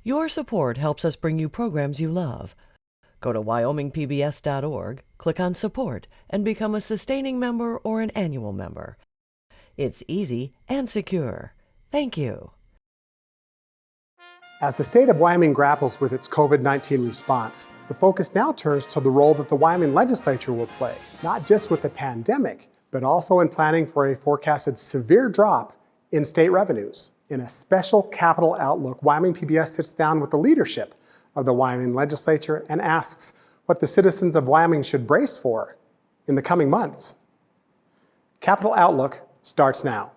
Your support helps us bring you programs you love. Go to wyomingpbs.org, click on Support, and become a sustaining member or an annual member. It's easy and secure. Thank you. As the state of Wyoming grapples with its COVID-19 response, the focus now turns to the role that the Wyoming Legislature will play, not just with the pandemic, but also in planning for a forecasted severe drop in state revenues. In a special Capital Outlook, Wyoming PBS sits down with the leadership of the Wyoming Legislature and asks what the citizens of Wyoming should brace for in the coming months. Capital Outlook starts now.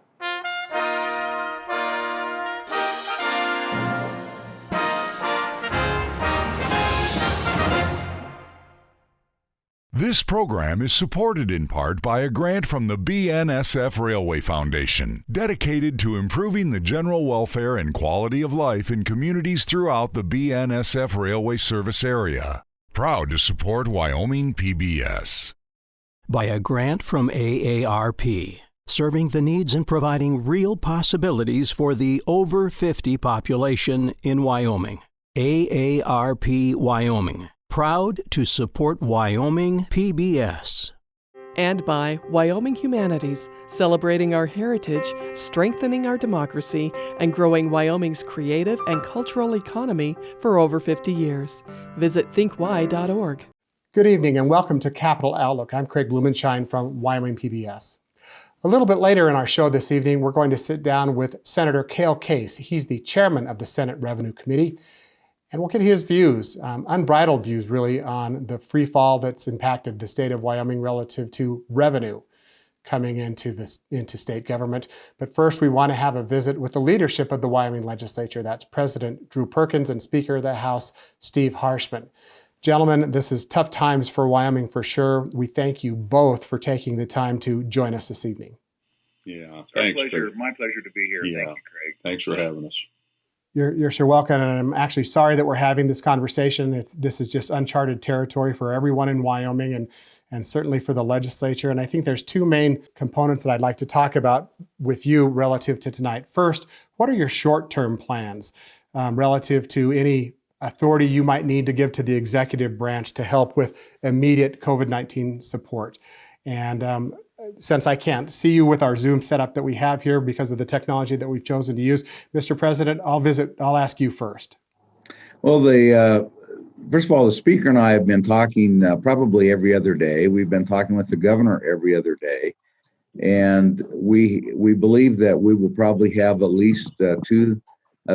This program is supported in part by a grant from the BNSF Railway Foundation, dedicated to improving the general welfare and quality of life in communities throughout the BNSF Railway service area. Proud to support Wyoming PBS. By a grant from AARP, serving the needs and providing real possibilities for the over 50 population in Wyoming. AARP Wyoming. Proud to support Wyoming PBS. And by Wyoming Humanities, celebrating our heritage, strengthening our democracy, and growing Wyoming's creative and cultural economy for over 50 years. Visit thinkwy.org. Good evening and welcome to Capital Outlook. I'm Craig Blumenshine from Wyoming PBS. A little bit later in our show this evening, we're going to sit down with Senator Cale Case. He's the chairman of the Senate Revenue Committee. And we'll get his views, unbridled views really, on the free fall that's impacted the state of Wyoming relative to revenue coming into state government. But first, we want to have a visit with the leadership of the Wyoming Legislature. That's President Drew Perkins and Speaker of the House, Steve Harshman. Gentlemen, this is tough times for Wyoming for sure. We thank you both for taking the time to join us this evening. Yeah, thanks. My pleasure to be here. Yeah. Thank you, Craig. Thanks for having us. You're sure welcome, and I'm actually sorry that we're having this conversation. This is just uncharted territory for everyone in Wyoming and certainly for the legislature. And I think there's two main components that I'd like to talk about with you relative to tonight. First, what are your short-term plans relative to any authority you might need to give to the executive branch to help with immediate COVID-19 support? And since I can't see you with our Zoom setup that we have here because of the technology that we've chosen to use, Mr. President, I'll ask you first. Well, first of all, the Speaker and I have been talking probably every other day. We've been talking with the governor every other day. And we believe that we will probably have at least two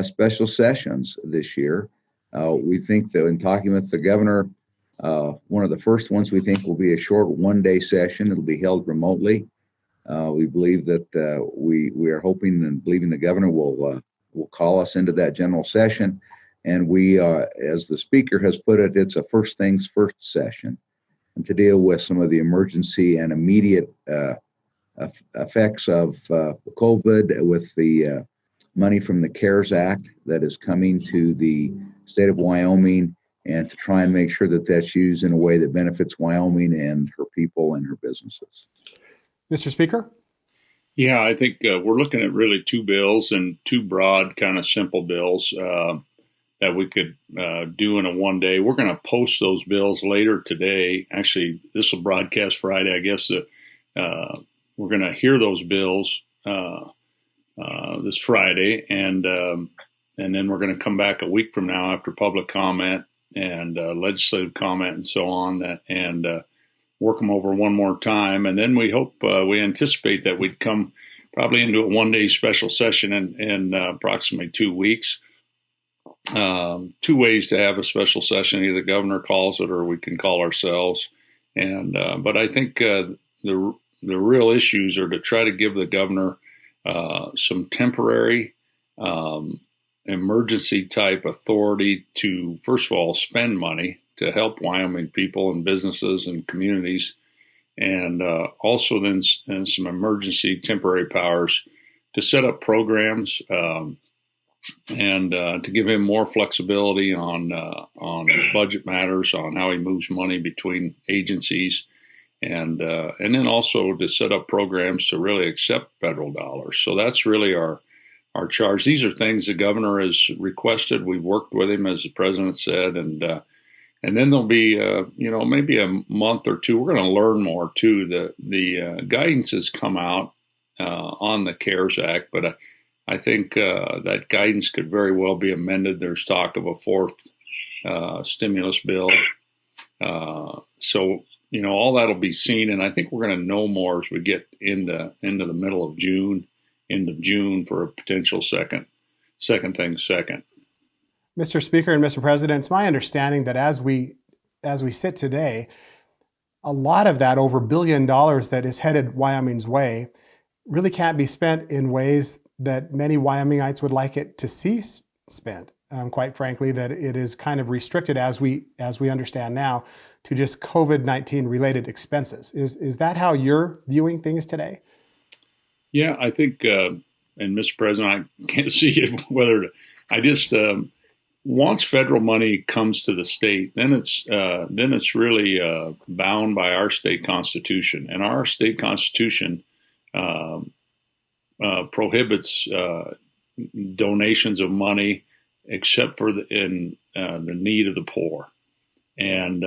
special sessions this year. We think that in talking with the governor, one of the first ones we think will be a short one-day session. It'll be held remotely. We believe that we are hoping and believing the governor will call us into that general session. And we, as the Speaker has put it, it's a first things first session, and to deal with some of the emergency and immediate effects of COVID with the money from the CARES Act that is coming to the state of Wyoming, and to try and make sure that that's used in a way that benefits Wyoming and her people and her businesses. Mr. Speaker? Yeah, I think we're looking at really two bills and two broad, kind of simple bills that we could do in a one day. We're going to post those bills later today. Actually, this will broadcast Friday. I guess we're going to hear those bills this Friday, and then we're going to come back a week from now after public comment and legislative comment and so on, and work them over one more time. And then we anticipate that we'd come probably into a one-day special session in approximately 2 weeks. Two ways to have a special session: either the governor calls it or we can call ourselves. But I think the real issues are to try to give the governor some temporary emergency type authority to, first of all, spend money to help Wyoming people and businesses and communities, and also then some emergency temporary powers to set up programs and to give him more flexibility on budget matters, on how he moves money between agencies, and then also to set up programs to really accept federal dollars. So that's really our are charged. These are things the governor has requested. We've worked with him, as the president said, and then there'll be maybe a month or two. We're going to learn more too. The guidance has come out on the CARES Act, but I think that guidance could very well be amended. There's talk of a fourth stimulus bill. So all that'll be seen, and I think we're going to know more as we get into the middle of June, end of June, for a potential second. Mr. Speaker and Mr. President, it's my understanding that as we sit today, a lot of that over $1 billion that is headed Wyoming's way really can't be spent in ways that many Wyomingites would like it to see spent. Quite frankly, that it is kind of restricted, as we understand now, to just COVID-19 related expenses. Is that how you're viewing things today? Yeah, I think, and Mr. President, I can't see it I just once federal money comes to the state, then it's really bound by our state constitution, and our state constitution prohibits donations of money except for the need of the poor. And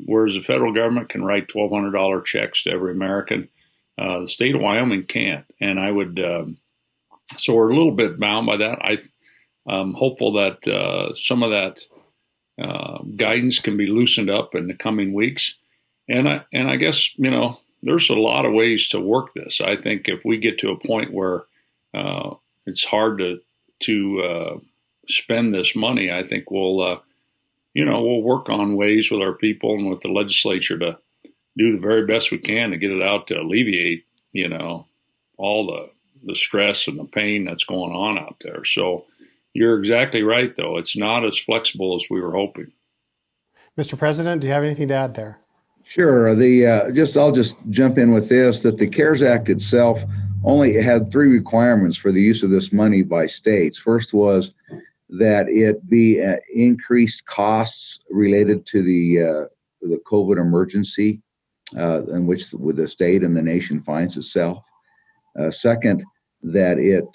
whereas the federal government can write $1,200 checks to every American, the state of Wyoming can't. And I would, so we're a little bit bound by that. I'm hopeful that some of that guidance can be loosened up in the coming weeks. And I guess, there's a lot of ways to work this. I think if we get to a point where it's hard to spend this money, I think we'll work on ways with our people and with the legislature to do the very best we can to get it out to alleviate, all the stress and the pain that's going on out there. So you're exactly right, though. It's not as flexible as we were hoping. Mr. President, do you have anything to add there? Sure. I'll just jump in with this, that the CARES Act itself only had 3 requirements for the use of this money by states. First was that it be increased costs related to the COVID emergency in which the state and the nation finds itself. Second, that it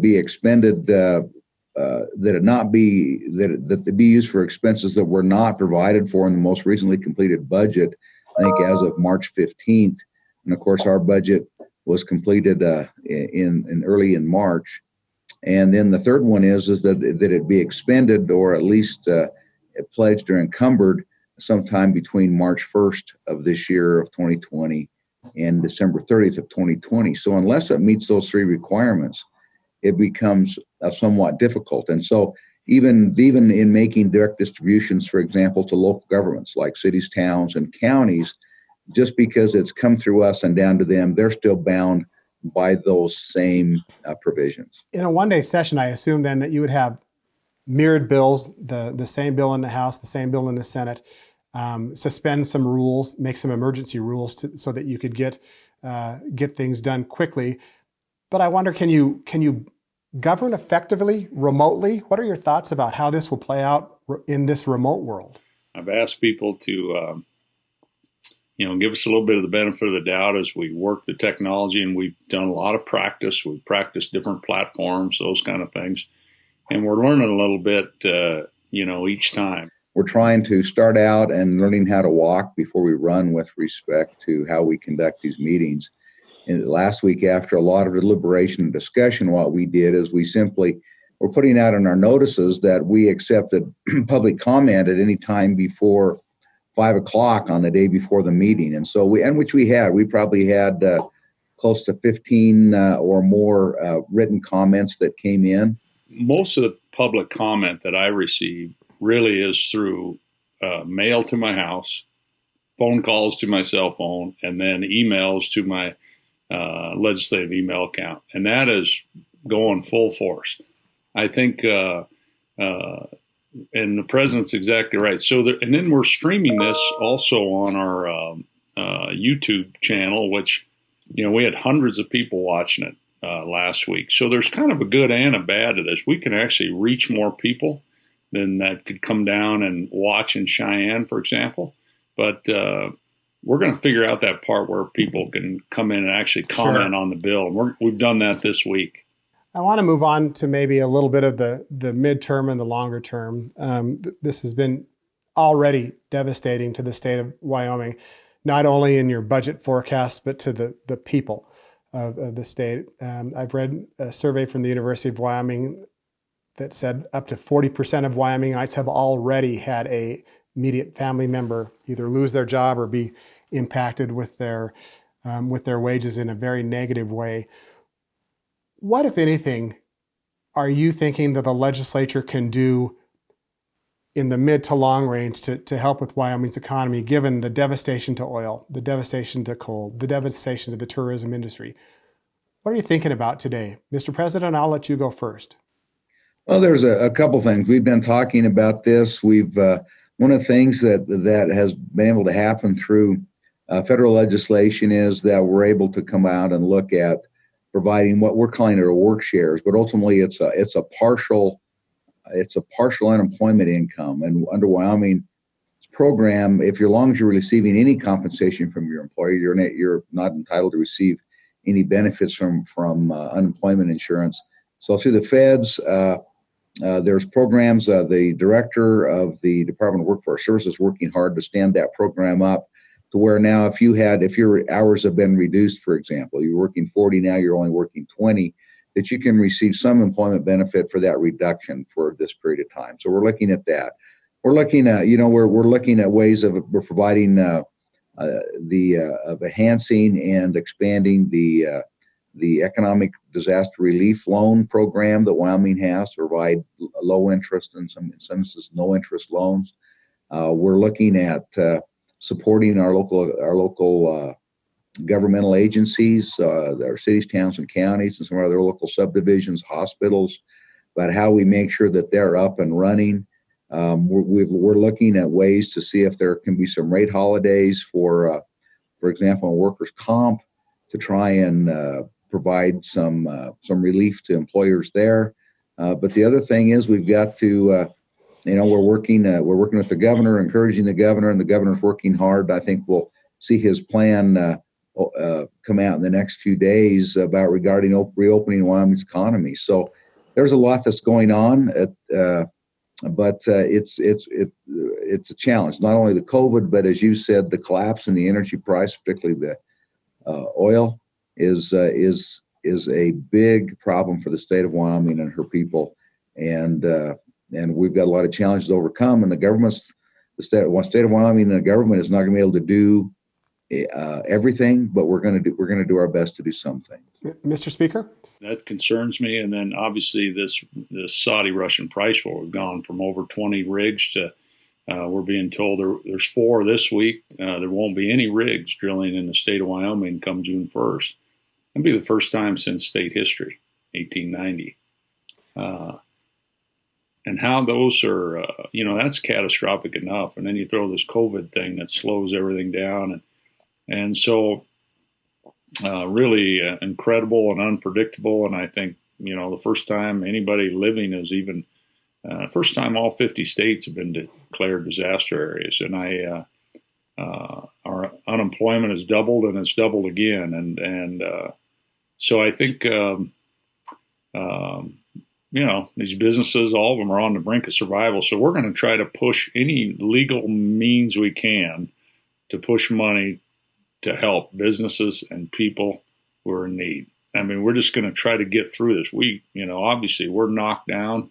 be expended, that it be used for expenses that were not provided for in the most recently completed budget, I think as of March 15th. And of course, our budget was completed in early in March. And then the third one is that it be expended, or at least pledged or encumbered, sometime between March 1st of this year of 2020 and December 30th of 2020. So unless it meets those 3 requirements, it becomes somewhat difficult. And so even in making direct distributions, for example, to local governments like cities, towns, and counties, just because it's come through us and down to them, they're still bound by those same provisions. In a one-day session, I assume then that you would have mirrored bills, the same bill in the House, the same bill in the Senate, suspend some rules, make some emergency rules so that you could get things done quickly. But I wonder, can you govern effectively remotely? What are your thoughts about how this will play out in this remote world? I've asked people to give us a little bit of the benefit of the doubt as we work the technology, and we've done a lot of practice. We've practiced different platforms, those kind of things, and we're learning a little bit, each time. We're trying to start out and learning how to walk before we run with respect to how we conduct these meetings. And last week, after a lot of deliberation and discussion, what we did is we're putting out in our notices that we accepted public comment at any time before 5 o'clock on the day before the meeting. And so we probably had close to 15 or more written comments that came in. Most of the public comment that I received really is through mail to my house, phone calls to my cell phone, and then emails to my legislative email account. And that is going full force. I think, and the president's exactly right. And then we're streaming this also on our YouTube channel, which, we had hundreds of people watching it last week. So there's kind of a good and a bad to this. We can actually reach more people than that could come down and watch in Cheyenne, for example. But we're going to figure out that part where people can come in and actually comment on the bill. And we've done that this week. I want to move on to maybe a little bit of the midterm and the longer term. This has been already devastating to the state of Wyoming, not only in your budget forecast, but to the people of the state. I've read a survey from the University of Wyoming that said up to 40% of Wyomingites have already had a immediate family member either lose their job or be impacted with their wages in a very negative way. What, if anything, are you thinking that the legislature can do in the mid to long range to help with Wyoming's economy, given the devastation to oil, the devastation to coal, the devastation to the tourism industry? What are you thinking about today? Mr. President, I'll let you go first. Well, there's a couple things. We've been talking about this. One of the things that has been able to happen through federal legislation is that we're able to come out and look at providing what we're calling our work shares, but ultimately it's a partial unemployment income. And under Wyoming's program, as long as you're receiving any compensation from your employer, you're not entitled to receive any benefits from unemployment insurance. So through the feds, there's programs. The director of the Department of Workforce Services is working hard to stand that program up to where now if your hours have been reduced, for example, you're working 40, now you're only working 20, that you can receive some employment benefit for that reduction for this period of time. So we're looking at that. We're looking at, we're looking at ways of providing of enhancing and expanding the economic disaster relief loan program that Wyoming has to provide low interest and some instances no interest loans. We're looking at supporting our local governmental agencies, our cities, towns, and counties, and some of our other local subdivisions, hospitals, about how we make sure that they're up and running. We're looking at ways to see if there can be some rate holidays for example, workers' comp, to try and provide some relief to employers there. But the other thing is we've got to, we're working with the governor, encouraging the governor, and the governor's working hard. I think we'll see his plan come out in the next few days about regarding reopening Wyoming's economy. So there's a lot that's going on, but it's a challenge. Not only the COVID, but as you said, the collapse in the energy price, particularly the oil, is a big problem for the state of Wyoming and her people, and we've got a lot of challenges to overcome. And the state of Wyoming and the government is not going to be able to do everything, but we're going to do our best to do something. Mr. Speaker, that concerns me. And then obviously this Saudi-Russian price war, we've gone from over 20 rigs to we're being told there's 4 this week. There won't be any rigs drilling in the state of Wyoming come June 1st. It'll be the first time since state history, 1890. And how those are, that's catastrophic enough. And then you throw this COVID thing that slows everything down. And so really incredible and unpredictable. And I think, the first time anybody living is even, first time all 50 states have been declared disaster areas. And our unemployment has doubled, and it's doubled again. And so I think, these businesses, all of them are on the brink of survival. So we're going to try to push any legal means we can to push money to help businesses and people who are in need. I mean, we're just going to try to get through this. Obviously we're knocked down,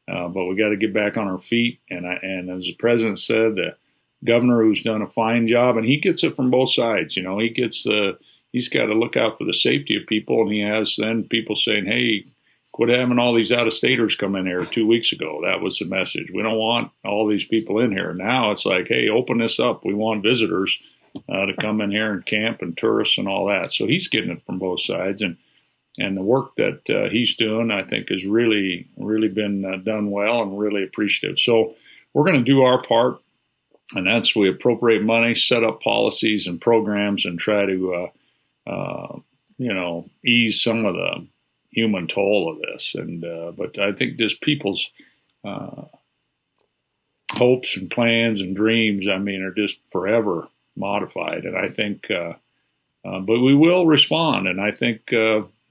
but we got to get back on our feet. And as the president said, the governor, who's done a fine job, and he gets it from both sides. He's got to look out for the safety of people, and he has then people saying, "Hey, quit having all these out-of-staters come in here." 2 weeks ago, that was the message. We don't want all these people in here. Now it's like, hey, open this up. We want visitors to come in here and camp and tourists and all that. So he's getting it from both sides. And the work that he's doing, I think, has really, really been done well, and really appreciative. So we're going to do our part, and that's we appropriate money, set up policies and programs, and try to, ease some of the human toll of this. But I think just people's hopes and plans and dreams, are just forever modified. And I think, but we will respond. And I think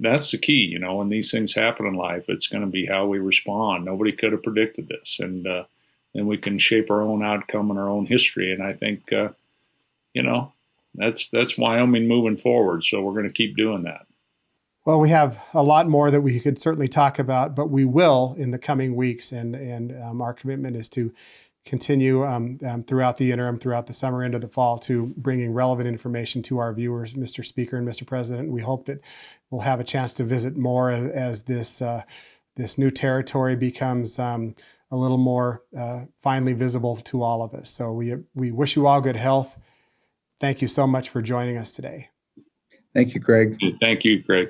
that's the key. You know, when these things happen in life, it's going to be how we respond. Nobody could have predicted this, and then we can shape our own outcome and our own history. And I think, you know, that's Wyoming moving forward. So we're going to keep doing that. Well, we have a lot more that we could certainly talk about, but we will in the coming weeks. And our commitment is to continue throughout the interim, throughout the summer, into the fall, to bringing relevant information to our viewers, Mr. Speaker and Mr. President. We hope that we'll have a chance to visit more as this new territory becomes a little more finely visible to all of us. So we wish you all good health. Thank you so much for joining us today. Thank you, Craig. Thank you, Craig.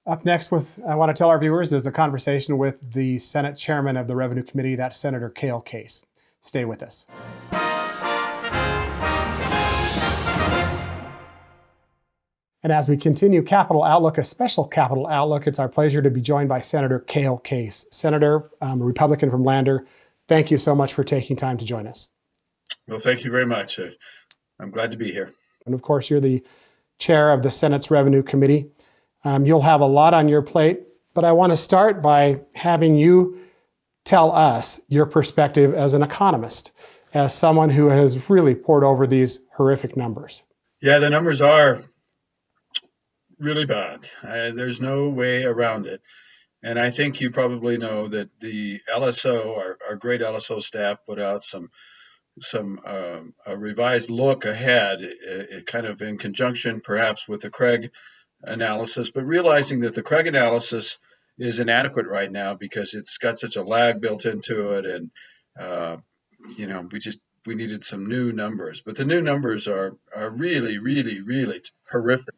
Up next, I want to tell our viewers, is a conversation with the Senate Chairman of the Revenue Committee, that's Senator Cale Case. Stay with us. And as we continue Capital Outlook, a special Capital Outlook, it's our pleasure to be joined by Senator Cale Case. Senator, a Republican from Lander, thank you so much for taking time to join us. Well, thank you very much. I'm glad to be here. And of course, you're the chair of the Senate's Revenue Committee. You'll have a lot on your plate, but I want to start by having you tell us your perspective as an economist, as someone who has really pored over these horrific numbers. Yeah, the numbers are really bad. There's no way around it. And I think you probably know that the LSO, our great LSO staff, put out some a revised look ahead, kind of in conjunction perhaps with the Craig analysis, but realizing that the Craig analysis is inadequate right now because it's got such a lag built into it, and we needed some new numbers. But the new numbers are really, really, really horrific,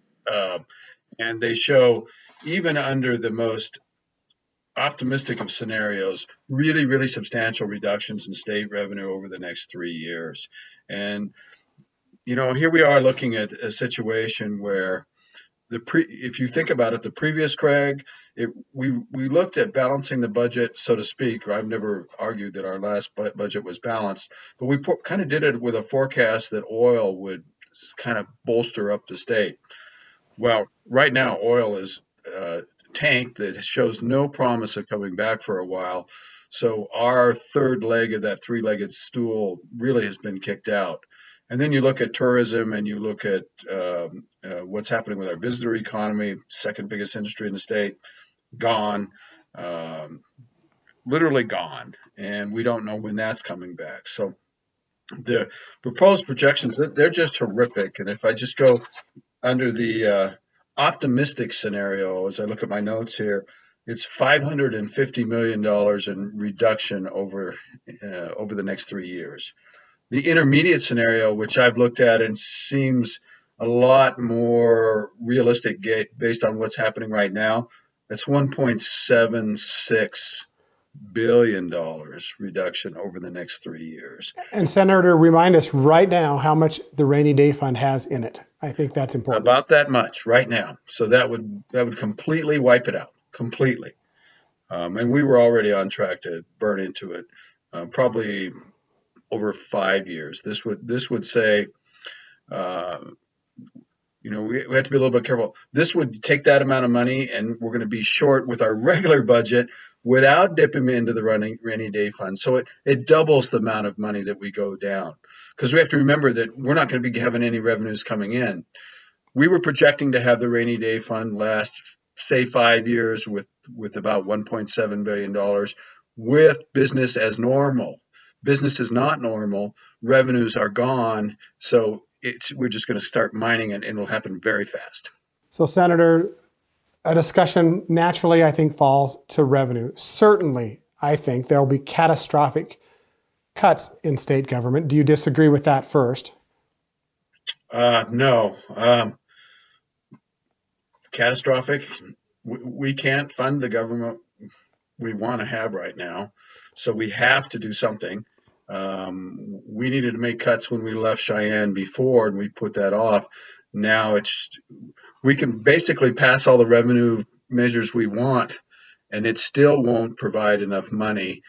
and they show, even under the most optimistic of scenarios, really, really substantial reductions in state revenue over the next 3 years. And here we are looking at a situation where if you think about it, the previous Craig, we looked at balancing the budget, so to speak. I've never argued that our last budget was balanced, but we kind of did it with a forecast that oil would kind of bolster up the state. Well, right now, oil is tanked that shows no promise of coming back for a while. So our third leg of that three-legged stool really has been kicked out. And then you look at tourism, and you look at what's happening with our visitor economy, second biggest industry in the state, gone, literally gone. And we don't know when that's coming back. So the proposed projections, they're just horrific. And if I just go under the optimistic scenario, as I look at my notes here, it's $550 million in reduction over the next 3 years. The intermediate scenario, which I've looked at and seems a lot more realistic based on what's happening right now, that's $1.76 billion reduction over the next 3 years. And Senator, remind us right now how much the rainy day fund has in it. I think that's important. About that much right now. So that would completely wipe it out, completely. And we were already on track to burn into it, probably over 5 years. This would say, we have to be a little bit careful. This would take that amount of money, and we're going to be short with our regular budget without dipping into the rainy day fund. So it doubles the amount of money that we go down, because we have to remember that we're not going to be having any revenues coming in. We were projecting to have the rainy day fund last, say, 5 years with about $1.7 billion with business as normal. Business is not normal. Revenues are gone. So we're just going to start mining it, and it'll happen very fast. So, Senator, a discussion naturally, I think, falls to revenue. Certainly, I think there will be catastrophic cuts in state government. Do you disagree with that first? No. Catastrophic. We can't fund the government we want to have right now. So we have to do something. We needed to make cuts when we left Cheyenne before, and we put that off. Now we can basically pass all the revenue measures we want, and it still won't provide enough money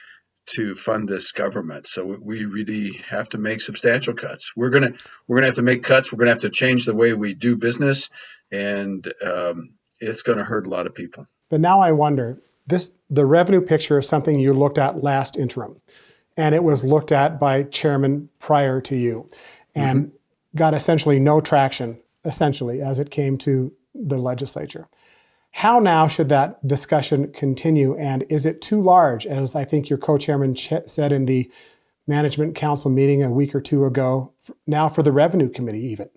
to fund this government. So we really have to make substantial cuts. We're gonna have to make cuts. We're gonna have to change the way we do business, and it's gonna hurt a lot of people. But now I wonder, the revenue picture is something you looked at last interim, and it was looked at by chairman prior to you, and got essentially no traction, essentially, as it came to the legislature. How now should that discussion continue, and is it too large, as I think your co-chairman said in the Management Council meeting a week or two ago, now for the Revenue Committee even?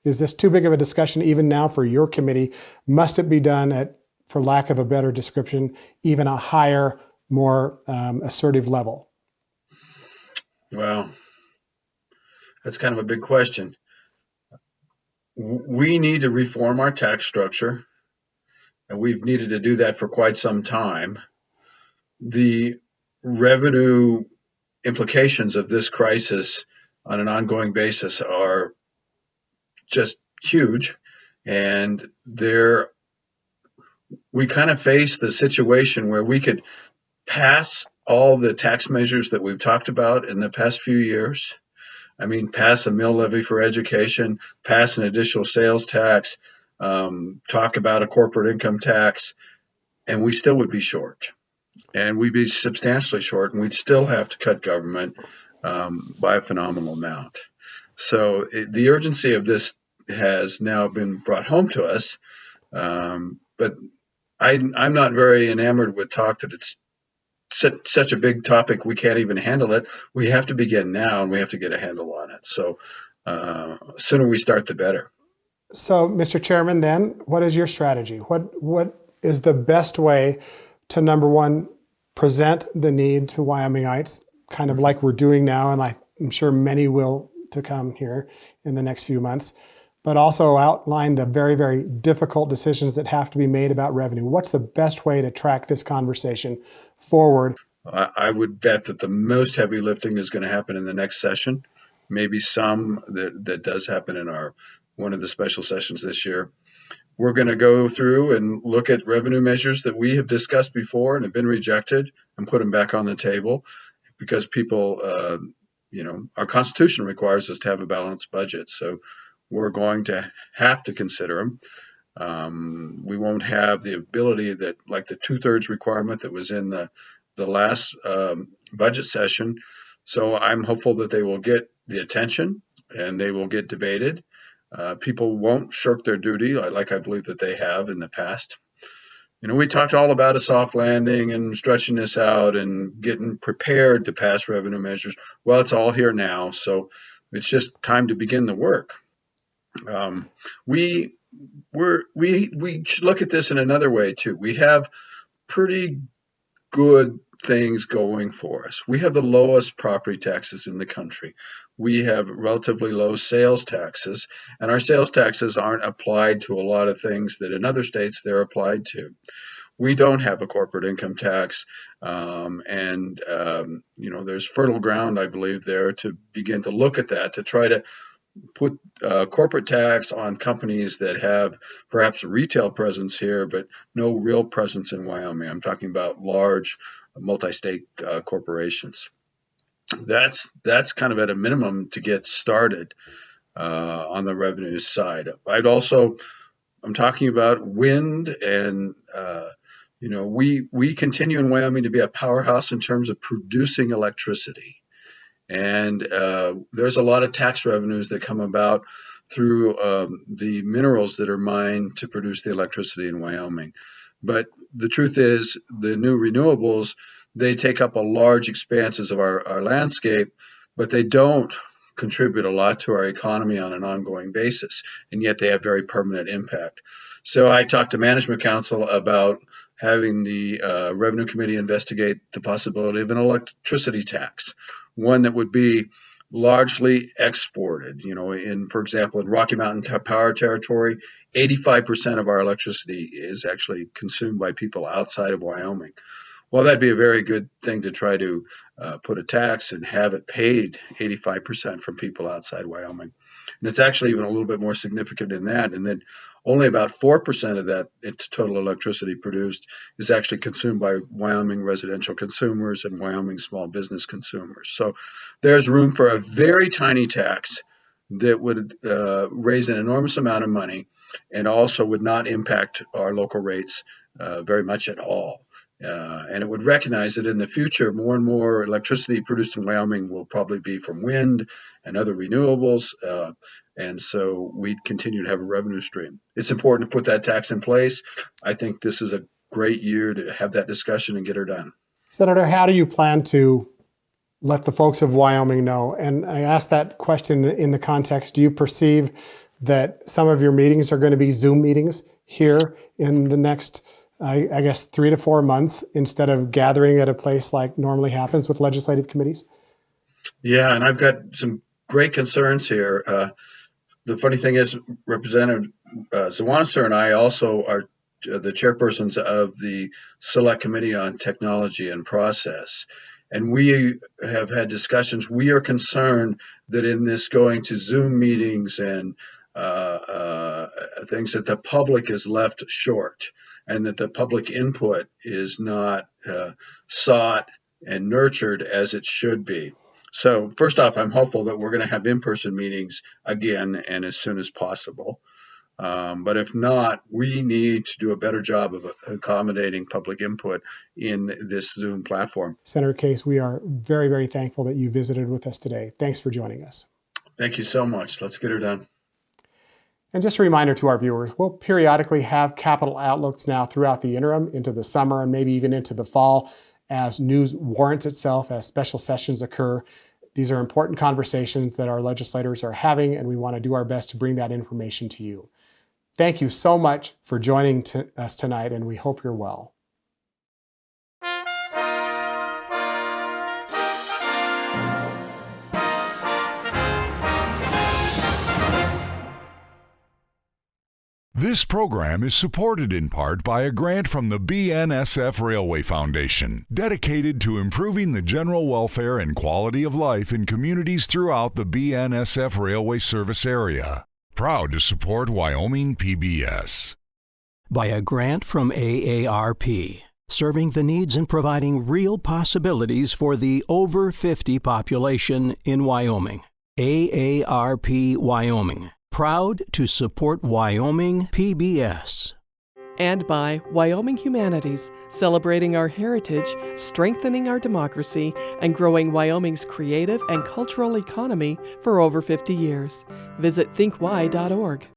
Is this too big of a discussion even now for your committee? Must it be done at, for lack of a better description, even a higher, more assertive level? Well, that's kind of a big question. We need to reform our tax structure, and we've needed to do that for quite some time. The revenue implications of this crisis on an ongoing basis are just huge, and we kind of face the situation where we could pass all the tax measures that we've talked about in the past few years. I mean, pass a mill levy for education, pass an additional sales tax, talk about a corporate income tax, and we still would be short. And we'd be substantially short, and we'd still have to cut government by a phenomenal amount. So the urgency of this has now been brought home to us, but I'm not very enamored with talk that it's such a big topic we can't even handle it. We have to begin now, and we have to get a handle on it. So sooner we start, the better. So, Mr. Chairman, then, what is your strategy? What is the best way to, number one, present the need to Wyomingites, kind of like we're doing now, and I'm sure many will to come here in the next few months, but also outline the very, very difficult decisions that have to be made about revenue? What's the best way to track this conversation forward? I would bet that the most heavy lifting is going to happen in the next session. Maybe some that does happen in one of the special sessions this year. We're going to go through and look at revenue measures that we have discussed before and have been rejected, and put them back on the table, because people, our Constitution requires us to have a balanced budget. So we're going to have to consider them. We won't have the ability that, like the 2/3 requirement that was in the last budget session. So I'm hopeful that they will get the attention and they will get debated. People won't shirk their duty like I believe that they have in the past. We talked all about a soft landing and stretching this out and getting prepared to pass revenue measures. Well, it's all here now, so it's just time to begin the work. We should look at this in another way too. We have pretty good things going for us. We have the lowest property taxes in the country. We have relatively low sales taxes, and our sales taxes aren't applied to a lot of things that in other states they're applied to. We don't have a corporate income tax, and there's fertile ground, I believe, there to begin to look at that, to try to put corporate tax on companies that have perhaps a retail presence here, but no real presence in Wyoming. I'm talking about large multi-state corporations. That's kind of at a minimum to get started on the revenue side. I'm talking about wind, and we continue in Wyoming to be a powerhouse in terms of producing electricity. And there's a lot of tax revenues that come about through the minerals that are mined to produce the electricity in Wyoming. But the truth is, the new renewables, they take up a large expanses of our landscape, but they don't contribute a lot to our economy on an ongoing basis, and yet they have very permanent impact. So I talked to Management Council about having the Revenue Committee investigate the possibility of an electricity tax, one that would be largely exported. For example, in Rocky Mountain Power Territory, 85% of our electricity is actually consumed by people outside of Wyoming. Well, that'd be a very good thing to try to put a tax and have it paid 85% from people outside Wyoming. And it's actually even a little bit more significant than that. And then only about 4% of that its total electricity produced is actually consumed by Wyoming residential consumers and Wyoming small business consumers. So there's room for a very tiny tax that would raise an enormous amount of money and also would not impact our local rates very much at all. And it would recognize that in the future, more and more electricity produced in Wyoming will probably be from wind and other renewables. And so we'd continue to have a revenue stream. It's important to put that tax in place. I think this is a great year to have that discussion and get her done. Senator, how do you plan to let the folks of Wyoming know? And I asked that question in the context, do you perceive that some of your meetings are going to be Zoom meetings here in the next I guess 3 to 4 months instead of gathering at a place like normally happens with legislative committees? Yeah, and I've got some great concerns here. The funny thing is, Representative Zawaniser and I also are the chairpersons of the Select Committee on Technology and Process. And we have had discussions. We are concerned that in this going to Zoom meetings and things that the public is left short, and that the public input is not sought and nurtured as it should be. So first off, I'm hopeful that we're going to have in-person meetings again and as soon as possible. But if not, we need to do a better job of accommodating public input in this Zoom platform. Senator Case, we are very, very thankful that you visited with us today. Thanks for joining us. Thank you so much. Let's get her done. And just a reminder to our viewers, we'll periodically have capital outlooks now throughout the interim into the summer and maybe even into the fall as news warrants itself, as special sessions occur. These are important conversations that our legislators are having, and we want to do our best to bring that information to you. Thank you so much for joining us tonight, and we hope you're well. This program is supported in part by a grant from the BNSF Railway Foundation, dedicated to improving the general welfare and quality of life in communities throughout the BNSF Railway service area. Proud to support Wyoming PBS. By a grant from AARP, serving the needs and providing real possibilities for the over 50 population in Wyoming. AARP Wyoming. Proud to support Wyoming PBS. And by Wyoming Humanities, celebrating our heritage, strengthening our democracy, and growing Wyoming's creative and cultural economy for over 50 years. Visit thinkwy.org.